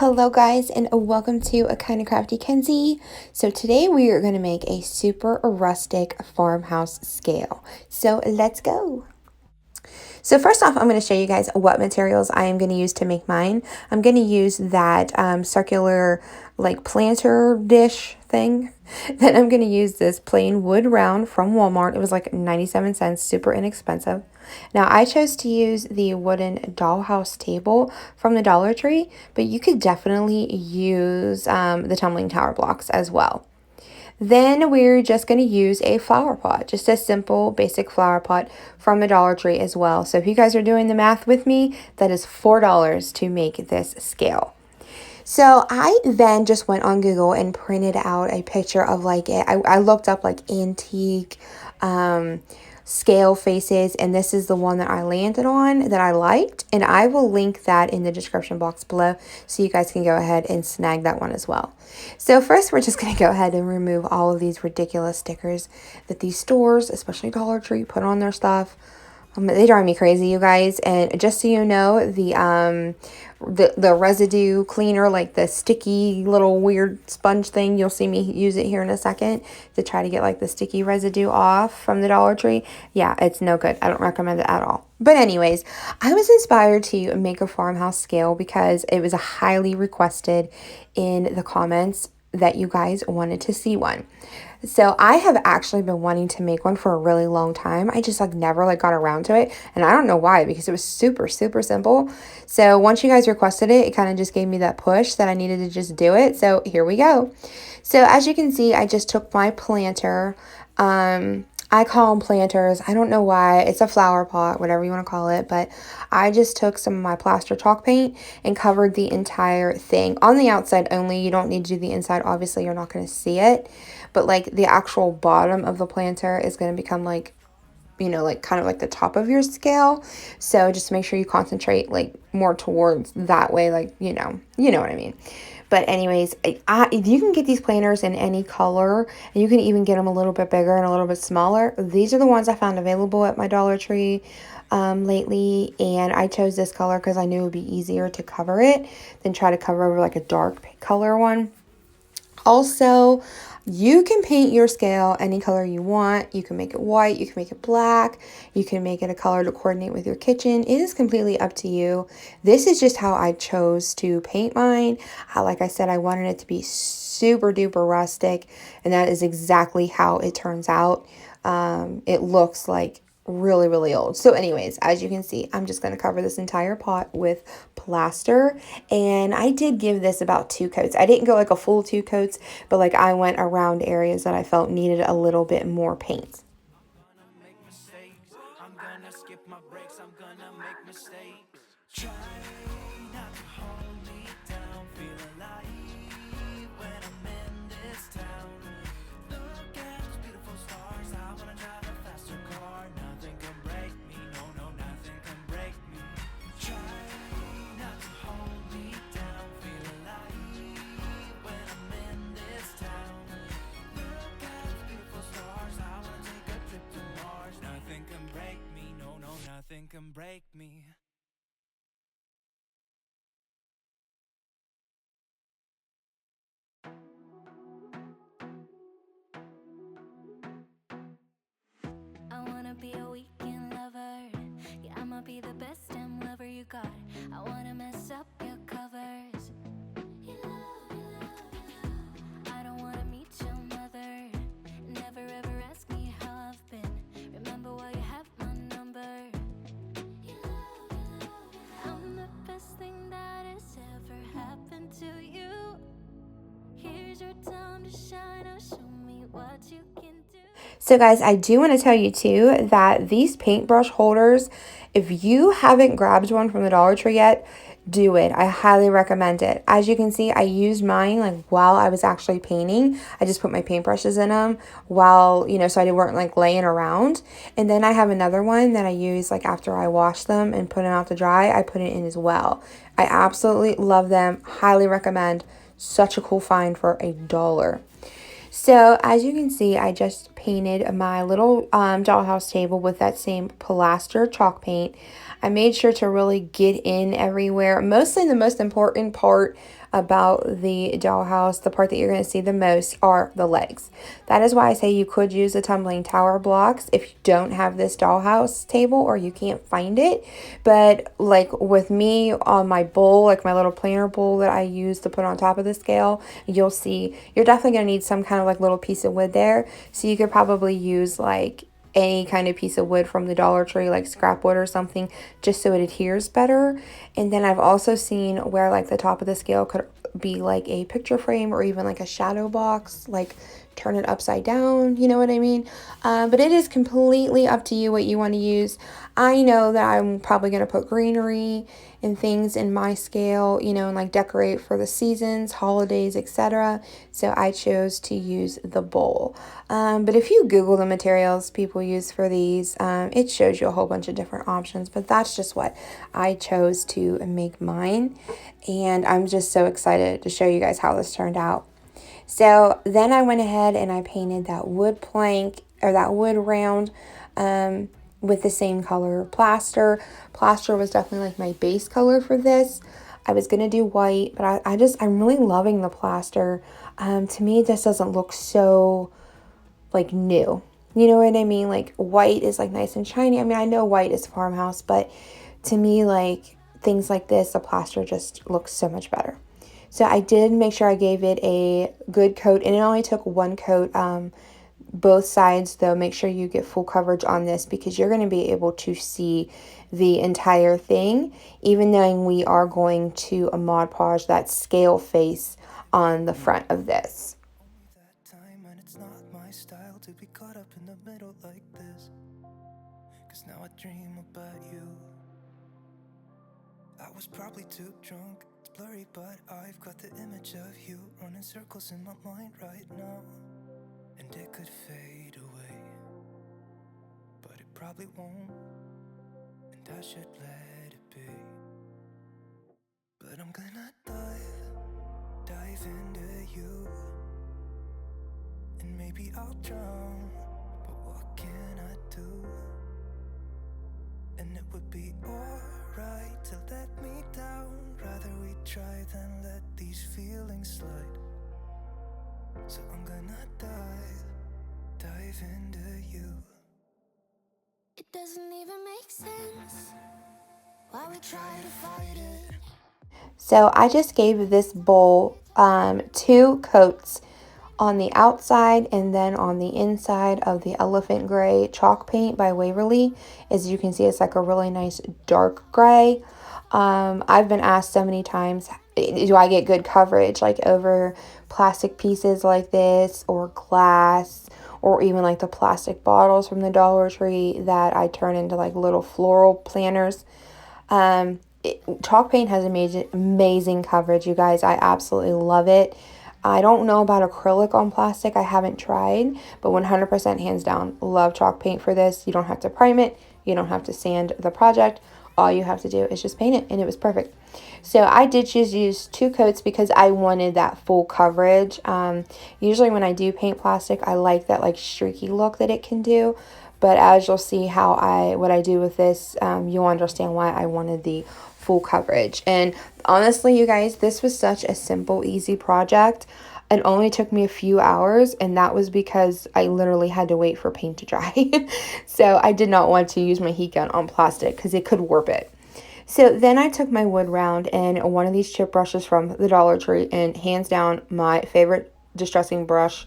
Hello guys, and welcome to a kind of crafty Kenzie. So today we are going to make a super rustic farmhouse scale. So let's go. So first off, I'm going to show you guys what materials I am going to use to make mine. I'm going to use that circular like planter dish thing. Then I'm going to use this plain wood round from Walmart. It was like 97 cents, super inexpensive. Now I chose to use the wooden dollhouse table from the Dollar Tree, but you could definitely use the tumbling tower blocks as well. Then we're just going to use a flower pot, just a simple basic flower pot from the Dollar Tree as well. So if you guys are doing the math with me, that is $4 to make this scale. So I then just went on Google and printed out a picture of like it. I looked up like antique scale faces, and this is the one that I landed on that I liked, and I will link that in the description box below so you guys can go ahead and snag that one as well. So first we're just going to go ahead and remove all of these ridiculous stickers that these stores, especially Dollar Tree, put on their stuff. They drive me crazy, you guys. And just so you know, the residue cleaner, like the sticky little weird sponge thing, you'll see me use it here in a second to try to get like the sticky residue off from the Dollar Tree. Yeah, it's no good. I don't recommend it at all. But anyways, I was inspired to make a farmhouse scale because it was a highly requested in the comments that you guys wanted to see one. So I have actually been wanting to make one for a really long time. I just like never like got around to it, and I don't know why, because it was super simple. So once you guys requested it, it kind of just gave me that push that I needed to just do it. So here we go. So as you can see, I just took my planter. I call them planters. I don't know why. It's a flower pot, whatever you want to call it. But I just took some of my plaster chalk paint and covered the entire thing. On the outside only. You don't need to do the inside. Obviously, you're not going to see it. But like the actual bottom of the planter is going to become like, you know, like kind of like the top of your scale. So just make sure you concentrate like more towards that way. Like, you know what I mean. But anyways, you can get these planters in any color, and you can even get them a little bit bigger and a little bit smaller. These are the ones I found available at my Dollar Tree lately, and I chose this color because I knew it would be easier to cover it than try to cover over like a dark color one. Also, you can paint your scale any color you want. You can make it white, you can make it black, you can make it a color to coordinate with your kitchen. It is completely up to you. This is just how I chose to paint mine. Like I said, I wanted it to be super duper rustic, and that is exactly how it turns out. It looks like really old. So anyways, as you can see, I'm just going to cover this entire pot with plaster, and I did give this about 2 coats. I didn't go like a full 2 coats, but like I went around areas that I felt needed a little bit more paint. Can break me. I wanna be a weekend lover. Yeah, I'ma be the best damn lover you got. I wanna mess up your covers. I don't wanna meet your mother. Never ever ask me how I've been. Remember why you have my number. I'm the best thing that has ever happened to you. Here's your time to shine. Now show me what you can do. So guys, I do want to tell you too that these paintbrush holders, if you haven't grabbed one from the Dollar Tree yet, do it. I highly recommend it. As you can see, I used mine like while I was actually painting. I just put my paintbrushes in them while, so they weren't like laying around. And then I have another one that I use like after I wash them and put them out to dry. I put it in as well. I absolutely love them. Highly recommend. Such a cool find for $1. So as you can see, I just painted my little dollhouse table with that same plaster chalk paint. I made sure to really get in everywhere. Mostly the most important part about the dollhouse, the part that you're going to see the most, are the legs. That is why I say you could use the tumbling tower blocks if you don't have this dollhouse table or you can't find it. But like with me on my bowl, like my little planter bowl that I use to put on top of the scale, you'll see you're definitely going to need some kind of like little piece of wood there. So you could probably use like any kind of piece of wood from the Dollar Tree, like scrap wood or something, just so it adheres better. And then I've also seen where like the top of the scale could be like a picture frame or even like a shadow box, like turn it upside down, you know what I mean? But it is completely up to you what you want to use. I know that I'm probably going to put greenery and things in my scale, you know, and like decorate for the seasons, holidays, etc. So I chose to use the bowl. But if you Google the materials people use for these, it shows you a whole bunch of different options. But that's just what I chose to make mine. And I'm just so excited to show you guys how this turned out. So then I went ahead and I painted that wood plank or that wood round with the same color plaster. Plaster was definitely like my base color for this. I was going to do white, but I'm really loving the plaster. To me, this doesn't look so like new. You know what I mean? Like white is like nice and shiny. I mean, I know white is Farmhouse, but to me, like things like this, the plaster just looks so much better. So I did make sure I gave it a good coat, and it only took one coat, both sides though. Make sure you get full coverage on this because you're going to be able to see the entire thing, even though we are going to Mod Podge that scale face on the front of this. That time, and it's not my style to be caught up in the middle like this. 'Cause now I dream about you. I was probably too drunk, it's blurry, but I've got the image of you running circles in my mind right now. And it could fade away, but it probably won't, and I should let it be. But I'm gonna dive into you, and maybe I'll drown, but what can I do? And it would be alright to let me down. Rather we try than let these feelings slide. So I'm gonna dive into you. It doesn't even make sense why we try to fight it. So I just gave this bowl 2 coats on the outside and then on the inside of the elephant gray chalk paint by Waverly. As you can see, it's like a really nice dark gray. I've been asked so many times, do I get good coverage like over plastic pieces like this or glass or even like the plastic bottles from the Dollar Tree that I turn into like little floral planters? Chalk paint has amazing coverage, you guys. I absolutely love it. I don't know about acrylic on plastic. I haven't tried, but 100% hands down, love chalk paint for this. You don't have to prime it. You don't have to sand the project. All you have to do is just paint it, and it was perfect. So I did just use 2 coats because I wanted that full coverage. Usually when I do paint plastic, I like that like streaky look that it can do. But as you'll see what I do with this, you'll understand why I wanted the full coverage. And honestly, you guys, this was such a simple, easy project. It only took me a few hours, and that was because I literally had to wait for paint to dry. So I did not want to use my heat gun on plastic because it could warp it. So then I took my wood round and one of these chip brushes from the Dollar Tree, and hands down my favorite distressing brush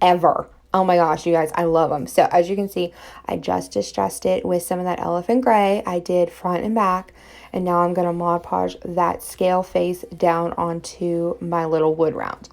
ever. Oh my gosh, you guys, I love them. So as you can see, I just distressed it with some of that elephant gray. I did front and back, and now I'm going to Mod Podge that scale face down onto my little wood round.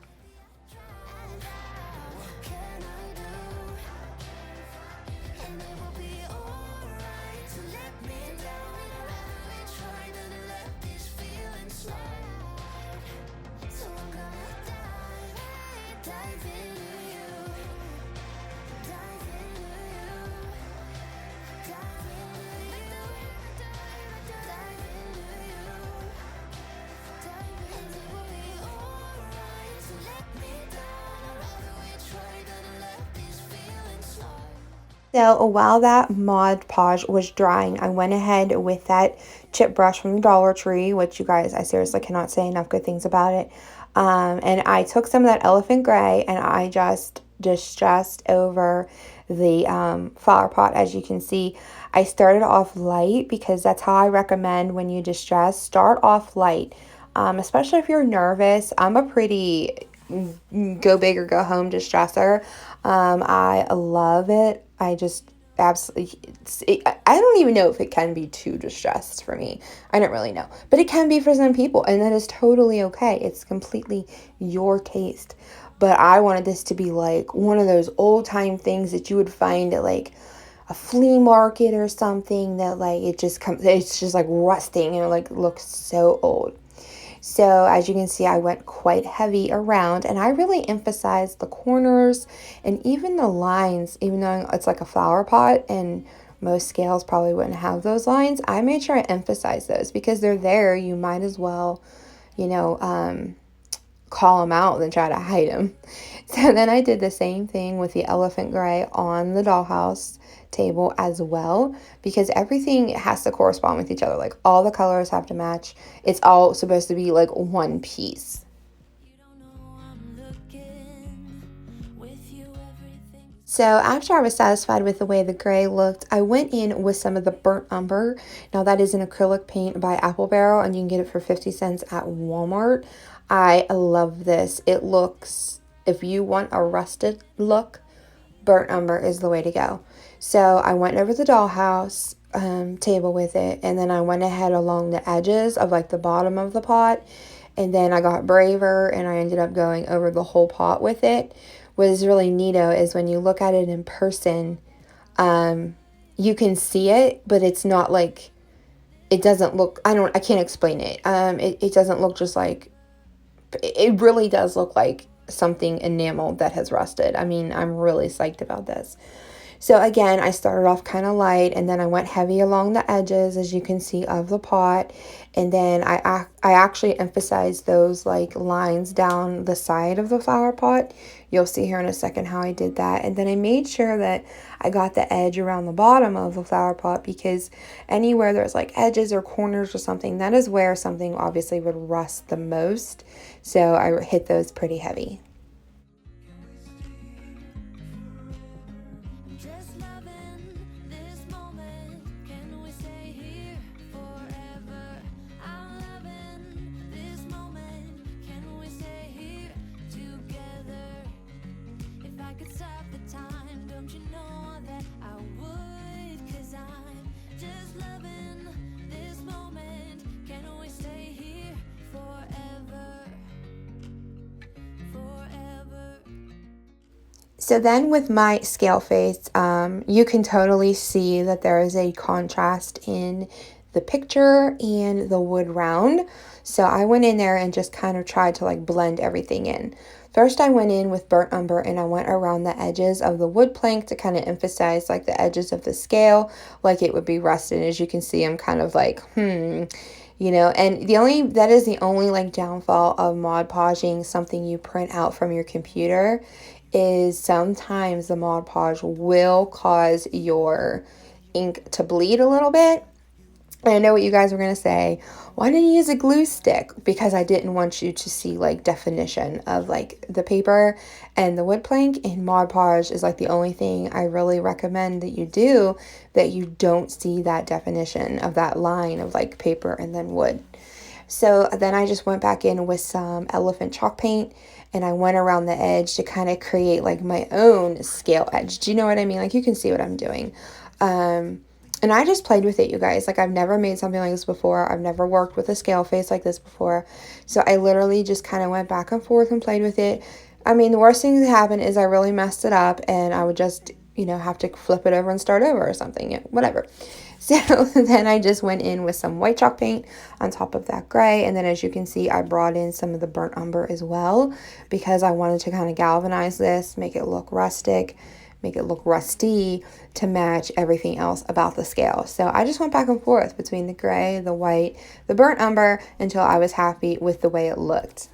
So while that Mod Podge was drying, I went ahead with that chip brush from the Dollar Tree, which you guys, I seriously cannot say enough good things about it. And I took some of that elephant gray and I just distressed over the flower pot. As you can see, I started off light because that's how I recommend when you distress. Start off light, especially if you're nervous. I'm a pretty go big or go home distresser. I love it. I just absolutely, I don't even know if it can be too distressed for me. I don't really know, but it can be for some people, and that is totally okay. It's completely your taste. But I wanted this to be like one of those old time things that you would find at like a flea market or something, that like it just comes, it's just like rusting and it like looks so old. So as you can see, I went quite heavy around and I really emphasized the corners and even the lines, even though it's like a flower pot and most scales probably wouldn't have those lines. I made sure I emphasize those because they're there. You might as well, you know, call them out than try to hide them. So then I did the same thing with the elephant gray on the dollhouse table as well, because everything has to correspond with each other. Like all the colors have to match. It's all supposed to be like one piece. So after I was satisfied with the way the gray looked, I went in with some of the burnt umber. Now that is an acrylic paint by Apple Barrel and you can get it for 50 cents at Walmart. I love this. It looks, if you want a rusted look, burnt umber is the way to go. So I went over the dollhouse table with it, and then I went ahead along the edges of like the bottom of the pot, and then I got braver and I ended up going over the whole pot with it. What is really neato is when you look at it in person, you can see it, but it's not like, it doesn't look, I can't explain it. It doesn't look just like, it really does look like something enameled that has rusted. I mean, I'm really psyched about this. So again, I started off kind of light and then I went heavy along the edges, as you can see, of the pot. And then I actually emphasized those like lines down the side of the flower pot. You'll see here in a second how I did that. And then I made sure that I got the edge around the bottom of the flower pot, because anywhere there's like edges or corners or something, that is where something obviously would rust the most. So I hit those pretty heavy. So then with my scale face, you can totally see that there is a contrast in the picture and the wood round. So I went in there and just kind of tried to like blend everything in. First I went in with burnt umber and I went around the edges of the wood plank to kind of emphasize like the edges of the scale, like it would be rusted. As you can see, I'm kind of like, you know, and that is the only like downfall of Mod Podging something you print out from your computer, is sometimes the Mod Podge will cause your ink to bleed a little bit. And I know what you guys were going to say. Why didn't you use a glue stick? Because I didn't want you to see like definition of like the paper and the wood plank. And Mod Podge is like the only thing I really recommend that you do, that you don't see that definition of that line of like paper and then wood. So then I just went back in with some elephant chalk paint and I went around the edge to kind of create like my own scale edge. Do you know what I mean? Like you can see what I'm doing. And I just played with it, you guys. Like I've never made something like this before. I've never worked with a scale face like this before. So I literally just kind of went back and forth and played with it. I mean, the worst thing that happened is I really messed it up and I would just, you know, have to flip it over and start over or something, whatever. So then I just went in with some white chalk paint on top of that gray. And then as you can see, I brought in some of the burnt umber as well, because I wanted to kind of galvanize this, make it look rustic, make it look rusty to match everything else about the scale. So I just went back and forth between the gray, the white, the burnt umber until I was happy with the way it looked.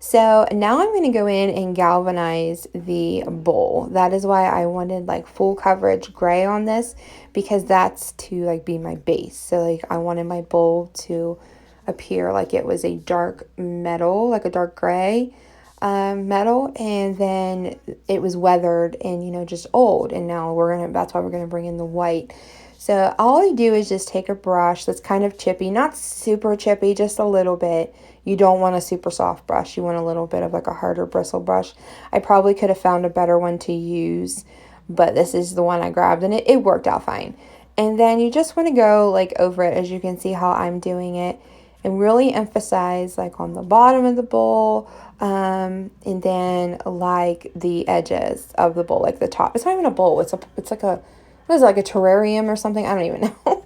So now I'm going to go in and galvanize the bowl. That is why I wanted like full coverage gray on this, because that's to like be my base. So like I wanted my bowl to appear like it was a dark metal, like a dark gray metal, and then it was weathered and, you know, just old. And now that's why we're gonna bring in the white. So all I do is just take a brush that's kind of chippy, not super chippy, just a little bit. You don't want a super soft brush. You want a little bit of like a harder bristle brush. I probably could have found a better one to use, but this is the one I grabbed, and it worked out fine. And then you just want to go like over it, as you can see how I'm doing it, and really emphasize like on the bottom of the bowl, and then like the edges of the bowl, like the top. It's not even a bowl. It's like a, what is it, like a terrarium or something? I don't even know.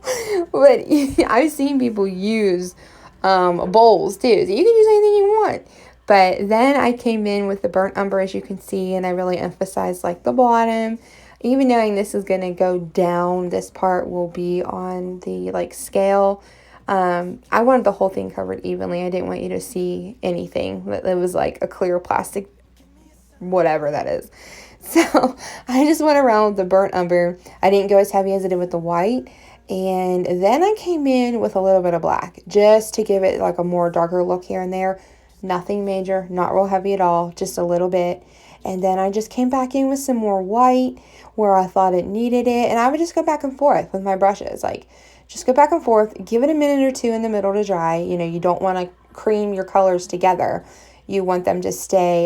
But I've seen people use bowls too. So you can use anything you want. But then I came in with the burnt umber, as you can see, and I really emphasized like the bottom. Even knowing this is going to go down, this part will be on the like scale. I wanted the whole thing covered evenly. I didn't want you to see anything. It was like a clear plastic, whatever that is. So I just went around with the burnt umber. I didn't go as heavy as I did with the white. And then I came in with a little bit of black, just to give it like a more darker look here and there. Nothing major, not real heavy at all, just a little bit. And then I just came back in with some more white where I thought it needed it. And I would just go back and forth with my brushes. Like, just go back and forth, give it a minute or two in the middle to dry. You know, you don't want to cream your colors together. You want them to stay,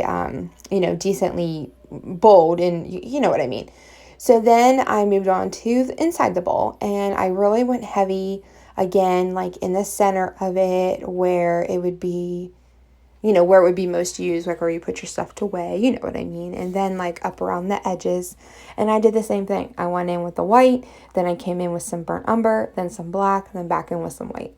you know, decently bold, and you know what I mean. So then I moved on to inside the bowl, and I really went heavy again, like in the center of it where it would be, you know, where it would be most used, like where you put your stuff to weigh, you know what I mean. And then like up around the edges. And I did the same thing. I went in with the white, then I came in with some burnt umber, then some black, then back in with some white.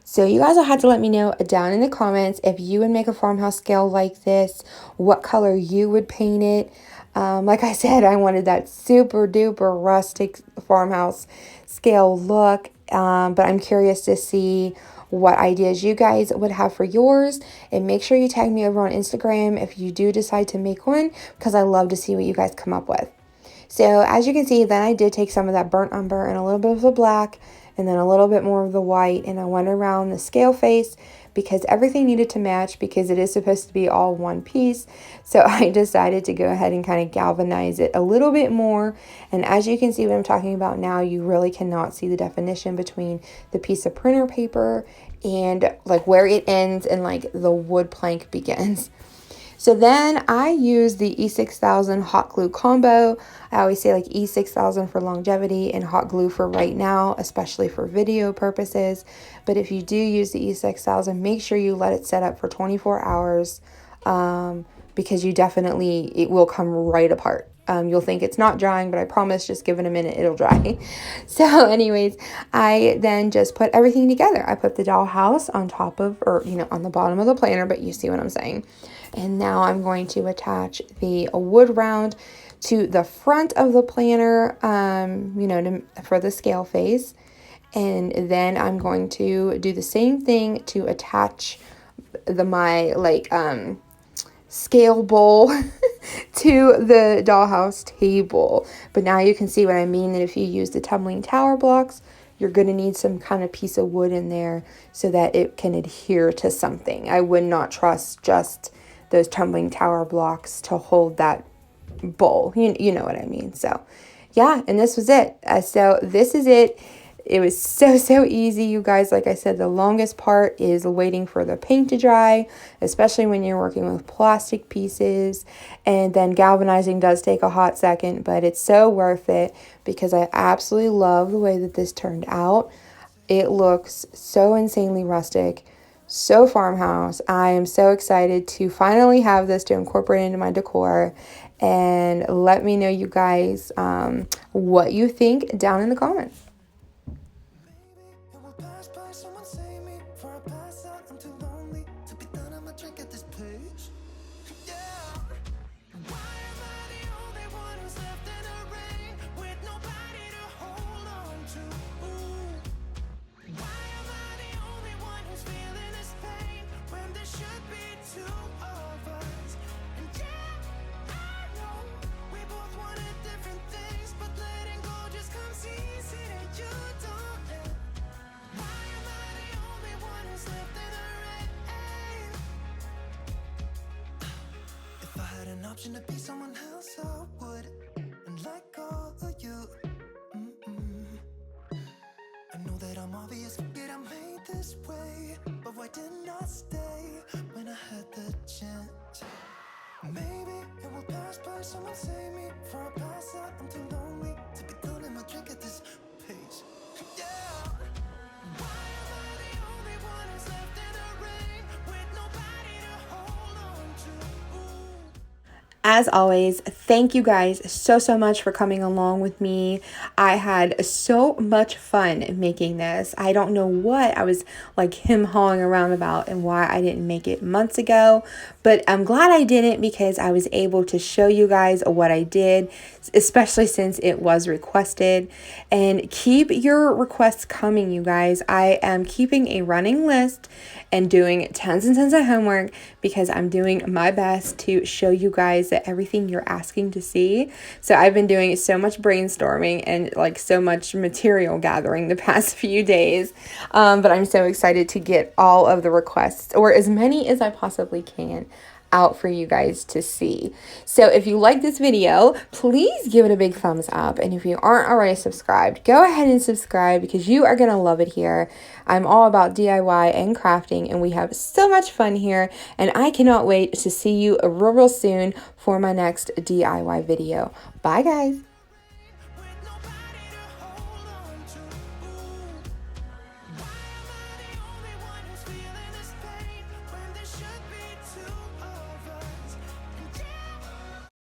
So you guys will have to let me know down in the comments if you would make a farmhouse scale like this, what color you would paint it. Like I said, I wanted that super duper rustic farmhouse scale look, but I'm curious to see what ideas you guys would have for yours. And make sure you tag me over on Instagram if you do decide to make one, because I love to see what you guys come up with. So as you can see, then I did take some of that burnt umber and a little bit of the black, and then a little bit more of the white, and I went around the scale face because everything needed to match, because it is supposed to be all one piece. So I decided to go ahead and kind of galvanize it a little bit more. And as you can see what I'm talking about now, you really cannot see the definition between the piece of printer paper and like where it ends and like the wood plank begins. So then I use the E6000 hot glue combo. I always say like E6000 for longevity and hot glue for right now, especially for video purposes. But if you do use the E6000, make sure you let it set up for 24 hours, because it will come right apart. You'll think it's not drying, but I promise, just give it a minute, it'll dry. So anyways, I then just put everything together. I put the dollhouse on top of, or, you know, on the bottom of the planner, but you see what I'm saying. And now I'm going to attach the wood round to the front of the planner, you know, for the scale face. And then I'm going to do the same thing to attach my scale bowl to the dollhouse table. But now you can see what I mean, that if you use the tumbling tower blocks, you're going to need some kind of piece of wood in there so that it can adhere to something. I would not trust just those tumbling tower blocks to hold that bowl. You know what I mean? So yeah, and this was it. So this is it. It was so easy, you guys. Like I said, the longest part is waiting for the paint to dry, especially when you're working with plastic pieces. And then galvanizing does take a hot second, but it's so worth it because I absolutely love the way that this turned out. It looks so insanely rustic, so farmhouse. I am so excited to finally have this to incorporate into my decor. And let me know, you guys, what you think down in the comments. It will pass by, someone save me. Before I pass out, I'm too lonely to be done. I'ma drink at this place. Yeah. Why am I the only one who's left in the rain with nobody to hold on to? Ooh. Why am I the only one who's feeling this pain when there should be two of us? And yeah, I know we both wanted different things, but letting go just comes easy and you don't. Why am I the only one who's left in the rain? If I had an option to be someone else, I would. And let go of you. I know that I'm obvious, forget I'm made this way. But why didn't I stay when I had the chance? Maybe it will pass by, someone save me. Before I pass out, I'm too lonely to be done. I'ma drink at this pace. Yeah. Why am I the only one who's left in the rain with nobody to hold on to? Ooh. As always, thank you guys so much for coming along with me. I had so much fun making this. I don't know what I was like hawing around about and why I didn't make it months ago, but I'm glad I didn't because I was able to show you guys what I did, especially since it was requested. And keep your requests coming, you guys. I am keeping a running list and doing tons and tons of homework because I'm doing my best to show you guys that everything you're asking to see. So I've been doing so much brainstorming and like so much material gathering the past few days. But I'm so excited to get all of the requests, or as many as I possibly can, out for you guys to see. So if you like this video, please give it a big thumbs up. And if you aren't already subscribed, go ahead and subscribe because you are going to love it here. I'm all about DIY and crafting, and we have so much fun here. And I cannot wait to see you real soon for my next DIY video. Bye, guys.